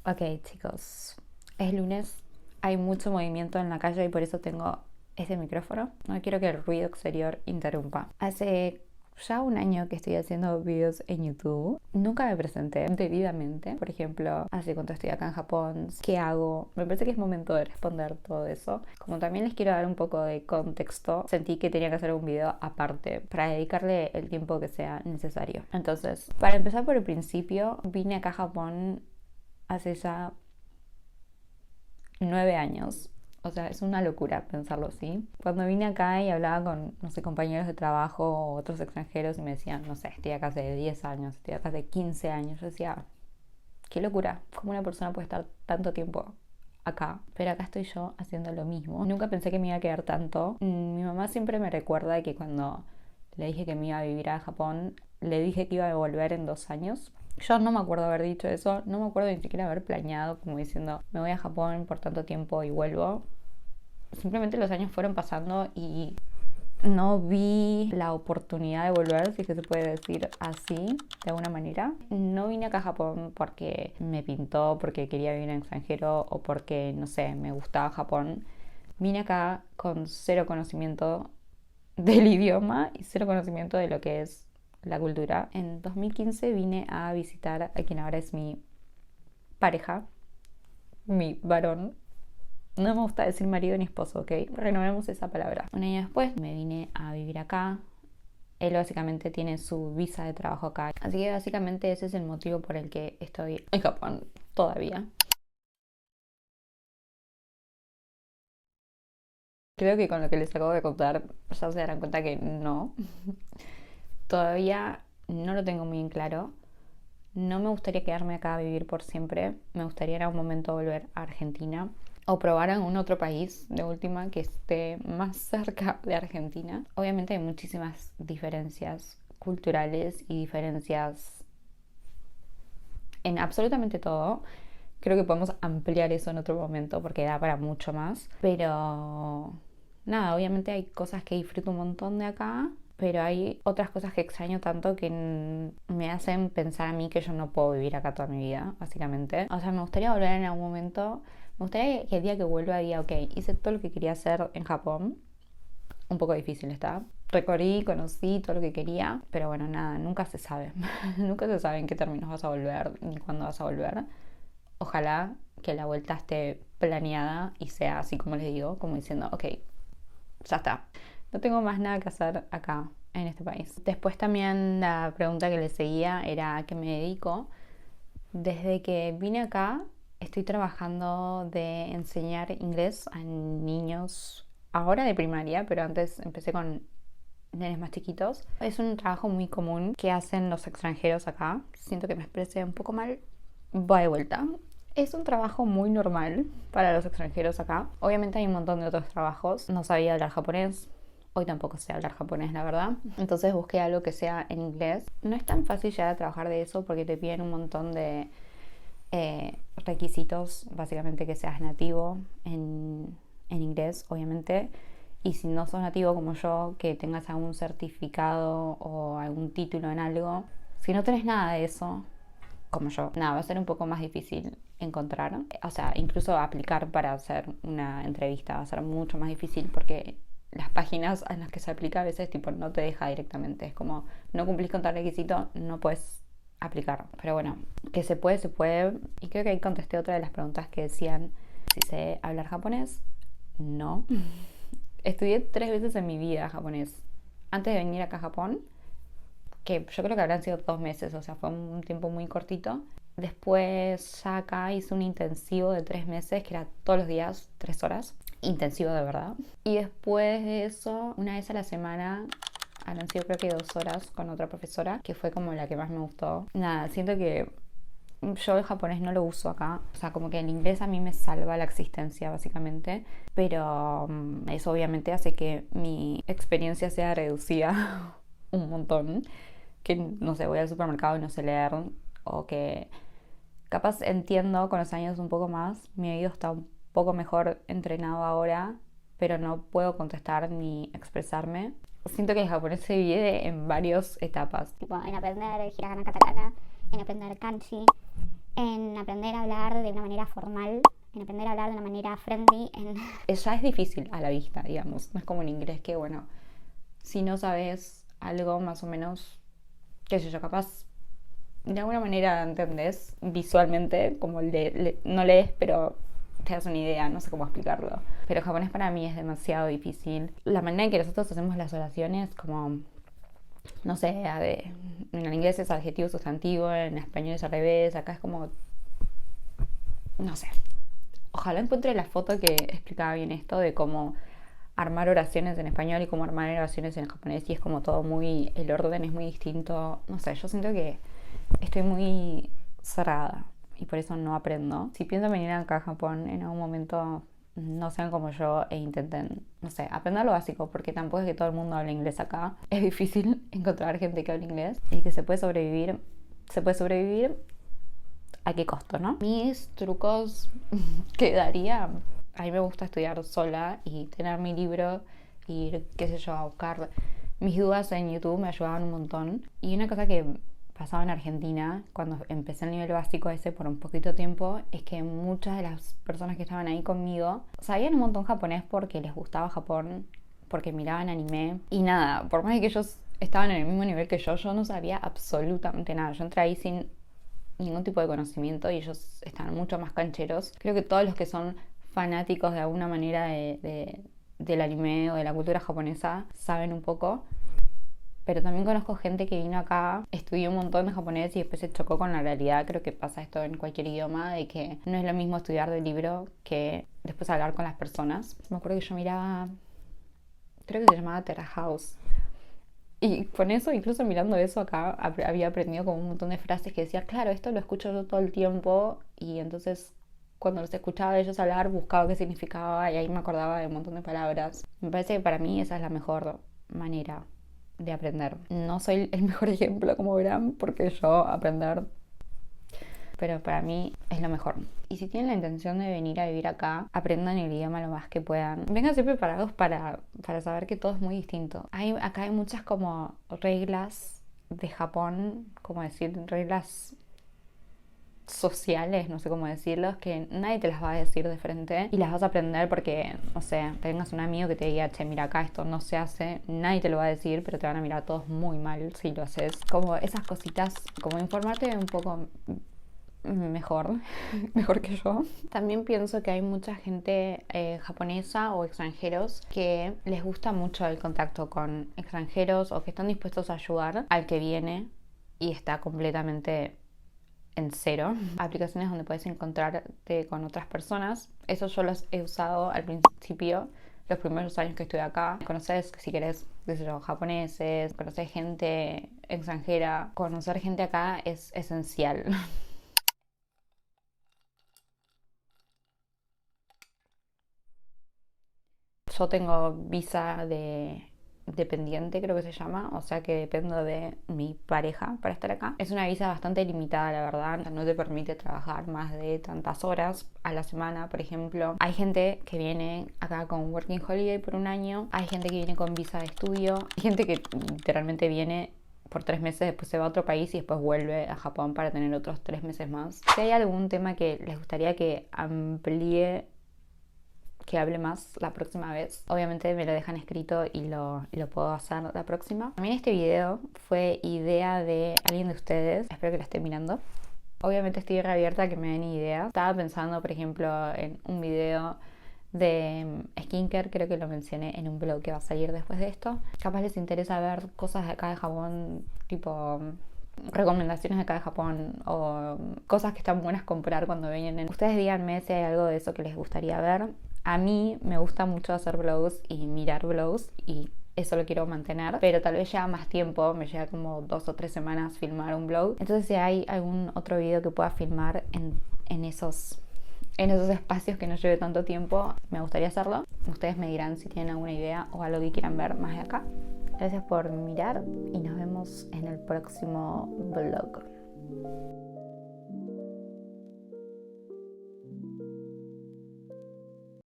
Ok, chicos, es lunes, hay mucho movimiento en la calle y por eso tengo este micrófono. No quiero que el ruido exterior interrumpa. Hace ya un año que estoy haciendo videos en YouTube. Nunca me presenté debidamente. Por ejemplo, hace cuánto estoy acá en Japón, qué hago. Me parece que es momento de responder todo eso. Como también les quiero dar un poco de contexto, sentí que tenía que hacer un video aparte para dedicarle el tiempo que sea necesario. Entonces, para empezar por el principio, vine acá a Japón hace ya 9 años. O sea, es una locura pensarlo así. Cuando vine acá y hablaba con, no sé, compañeros de trabajo o otros extranjeros y me decían, no sé, estoy acá hace 10 años, estoy acá hace 15 años, yo decía, qué locura, ¿cómo una persona puede estar tanto tiempo acá? Pero acá estoy yo haciendo lo mismo. Nunca pensé que me iba a quedar tanto. Mi mamá siempre me recuerda que cuando le dije que me iba a vivir a Japón, le dije que iba a volver en 2 años. Yo no me acuerdo haber dicho eso, no me acuerdo ni siquiera haber planeado como diciendo me voy a Japón por tanto tiempo y vuelvo. Simplemente los años fueron pasando y no vi la oportunidad de volver, si es que se puede decir así, de alguna manera. No vine acá a Japón porque me pintó, porque quería vivir en extranjero o porque, no sé, me gustaba Japón. Vine acá con cero conocimiento del idioma y cero conocimiento de lo que es la cultura. En 2015 vine a visitar a quien ahora es mi pareja, mi varón. No me gusta decir marido ni esposo, ¿ok? Renovemos esa palabra. Un año después me vine a vivir acá. Él básicamente tiene su visa de trabajo acá. Así que básicamente ese es el motivo por el que estoy en Japón todavía. Creo que con lo que les acabo de contar ya se darán cuenta que no. Todavía no lo tengo muy en claro. No me gustaría quedarme acá a vivir por siempre. Me gustaría en algún momento volver a Argentina o probar en un otro país de última que esté más cerca de Argentina. Obviamente hay muchísimas diferencias culturales y diferencias en absolutamente todo. Creo que podemos ampliar eso en otro momento porque da para mucho más. Pero nada, obviamente hay cosas que disfruto un montón de acá, pero hay otras cosas que extraño tanto que me hacen pensar a mí que yo no puedo vivir acá toda mi vida, básicamente. O sea, me gustaría volver en algún momento. Me gustaría que el día que vuelva diga, ok, hice todo lo que quería hacer en Japón. Un poco difícil está. Recorrí, conocí todo lo que quería, pero bueno, nada, nunca se sabe. Nunca se sabe en qué términos vas a volver ni cuándo vas a volver. Ojalá que la vuelta esté planeada y sea así como les digo, como diciendo, ok, ya está. No tengo más nada que hacer acá, en este país. Después también la pregunta que le seguía era a qué me dedico. Desde que vine acá estoy trabajando de enseñar inglés a niños, ahora de primaria, pero antes empecé con nenes más chiquitos. Es un trabajo muy común que hacen los extranjeros acá. Siento que me expresé un poco mal. Va de vuelta. Es un trabajo muy normal para los extranjeros acá. Obviamente hay un montón de otros trabajos. No sabía hablar japonés. Hoy tampoco sé hablar japonés, la verdad. Entonces busqué algo que sea en inglés. No es tan fácil llegar a trabajar de eso porque te piden un montón de requisitos. Básicamente que seas nativo en inglés, obviamente. Y si no sos nativo como yo, que tengas algún certificado o algún título en algo. Si no tenés nada de eso, como yo, nada, va a ser un poco más difícil encontrar. O sea, incluso aplicar para hacer una entrevista va a ser mucho más difícil porque las páginas en las que se aplica a veces tipo no te deja directamente. Es como no cumplís con tal requisito, no puedes aplicar. Pero bueno, que se puede, se puede. Y creo que ahí contesté otra de las preguntas que decían si sé hablar japonés. No. Estudié 3 veces en mi vida japonés. Antes de venir acá a Japón, que yo creo que habrán sido 2 meses, o sea, fue un tiempo muy cortito. Después ya acá hice un intensivo de 3 meses, que era todos los días, 3 horas. Intensivo de verdad. Y después de eso, una vez a la semana, habrán sido creo que 2 horas con otra profesora, que fue como la que más me gustó. Nada, siento que yo el japonés no lo uso acá, o sea, como que el inglés a mí me salva la existencia básicamente, pero eso obviamente hace que mi experiencia sea reducida un montón, que no sé, voy al supermercado y no sé leer, o que capaz entiendo con los años un poco más, mi oído está un poco mejor entrenado ahora, pero no puedo contestar ni expresarme. Siento que el japonés se divide en varias etapas. Tipo, en aprender hiragana, katakana, en aprender kanji, en aprender a hablar de una manera formal, en aprender a hablar de una manera friendly. Ya es difícil a la vista, digamos. No es como en inglés que, bueno, si no sabes algo más o menos, qué sé yo, capaz de alguna manera entendés visualmente, como no lees, pero te das una idea, no sé cómo explicarlo. Pero japonés para mí es demasiado difícil. La manera en que nosotros hacemos las oraciones, como, no sé, en el inglés es adjetivo, sustantivo, en español es al revés, acá es como, no sé. Ojalá encuentre la foto que explicaba bien esto de cómo armar oraciones en español y cómo armar oraciones en japonés, y es como todo muy, el orden es muy distinto. No sé, yo siento que estoy muy cerrada y por eso no aprendo. Si pienso venir acá a Japón en algún momento, no sean como yo e intenten, no sé, aprender lo básico, porque tampoco es que todo el mundo hable inglés acá. Es difícil encontrar gente que hable inglés y que se puede sobrevivir. Se puede sobrevivir a qué costo, ¿no? Mis trucos que daría, a mí me gusta estudiar sola y tener mi libro, ir, qué sé yo, a buscar mis dudas en YouTube, me ayudaban un montón. Y una cosa que pasaba en Argentina, cuando empecé el nivel básico ese por un poquito tiempo, es que muchas de las personas que estaban ahí conmigo sabían un montón japonés porque les gustaba Japón, porque miraban anime. Y nada, por más de que ellos estaban en el mismo nivel que yo no sabía absolutamente nada. Yo entré ahí sin ningún tipo de conocimiento y ellos estaban mucho más cancheros. Creo que todos los que son fanáticos de alguna manera del anime o de la cultura japonesa saben un poco. Pero también conozco gente que vino acá, estudió un montón de japonés y después se chocó con la realidad. Creo que pasa esto en cualquier idioma, de que no es lo mismo estudiar del libro que después hablar con las personas. Me acuerdo que yo miraba, creo que se llamaba Terra House. Y con eso, incluso mirando eso acá, había aprendido como un montón de frases que decía, claro, esto lo escucho yo todo el tiempo. Y entonces cuando los escuchaba a ellos hablar, buscaba qué significaba y ahí me acordaba de un montón de palabras. Me parece que para mí esa es la mejor manera de aprender. No soy el mejor ejemplo, como verán, porque yo aprender, pero para mí es lo mejor. Y si tienen la intención de venir a vivir acá, aprendan el idioma lo más que puedan. Vengan siempre preparados para saber que todo es muy distinto. Acá hay muchas como reglas de Japón, como decir, reglas sociales, no sé cómo decirlos, que nadie te las va a decir de frente y las vas a aprender porque, no sé, tengas un amigo que te diga, che, mira acá esto no se hace, nadie te lo va a decir, pero te van a mirar todos muy mal si lo haces. Como esas cositas, como informarte un poco mejor, mejor que yo. También pienso que hay mucha gente japonesa o extranjeros que les gusta mucho el contacto con extranjeros o que están dispuestos a ayudar al que viene y está completamente en cero. Aplicaciones donde puedes encontrarte con otras personas. Eso yo los he usado al principio, los primeros años que estuve acá. Conoces, si querés, qué sé yo, japoneses, conocer gente extranjera. Conocer gente acá es esencial. Yo tengo visa de dependiente, creo que se llama, o sea que dependo de mi pareja para estar acá. Es una visa bastante limitada, la verdad, no te permite trabajar más de tantas horas a la semana, por ejemplo. Hay gente que viene acá con Working Holiday por un año, hay gente que viene con visa de estudio, hay gente que literalmente viene por 3 meses, después se va a otro país y después vuelve a Japón para tener otros 3 meses más. Si hay algún tema que les gustaría que amplíe, que hable más la próxima vez, obviamente me lo dejan escrito y lo puedo hacer la próxima. También este video fue idea de alguien de ustedes, espero que lo estén mirando. Obviamente estoy reabierta a que me den ideas. Estaba pensando, por ejemplo, en un video de skincare, creo que lo mencioné en un blog que va a salir después de esto. Capaz les interesa ver cosas de acá de Japón, tipo recomendaciones de acá de Japón o cosas que están buenas comprar cuando vienen. Ustedes díganme si hay algo de eso que les gustaría ver. A mí me gusta mucho hacer vlogs y mirar vlogs y eso lo quiero mantener, pero tal vez lleva más tiempo, me lleva como 2 o 3 semanas filmar un vlog. Entonces si hay algún otro video que pueda filmar en esos espacios que no lleve tanto tiempo, me gustaría hacerlo. Ustedes me dirán si tienen alguna idea o algo que quieran ver más de acá. Gracias por mirar y nos vemos en el próximo vlog.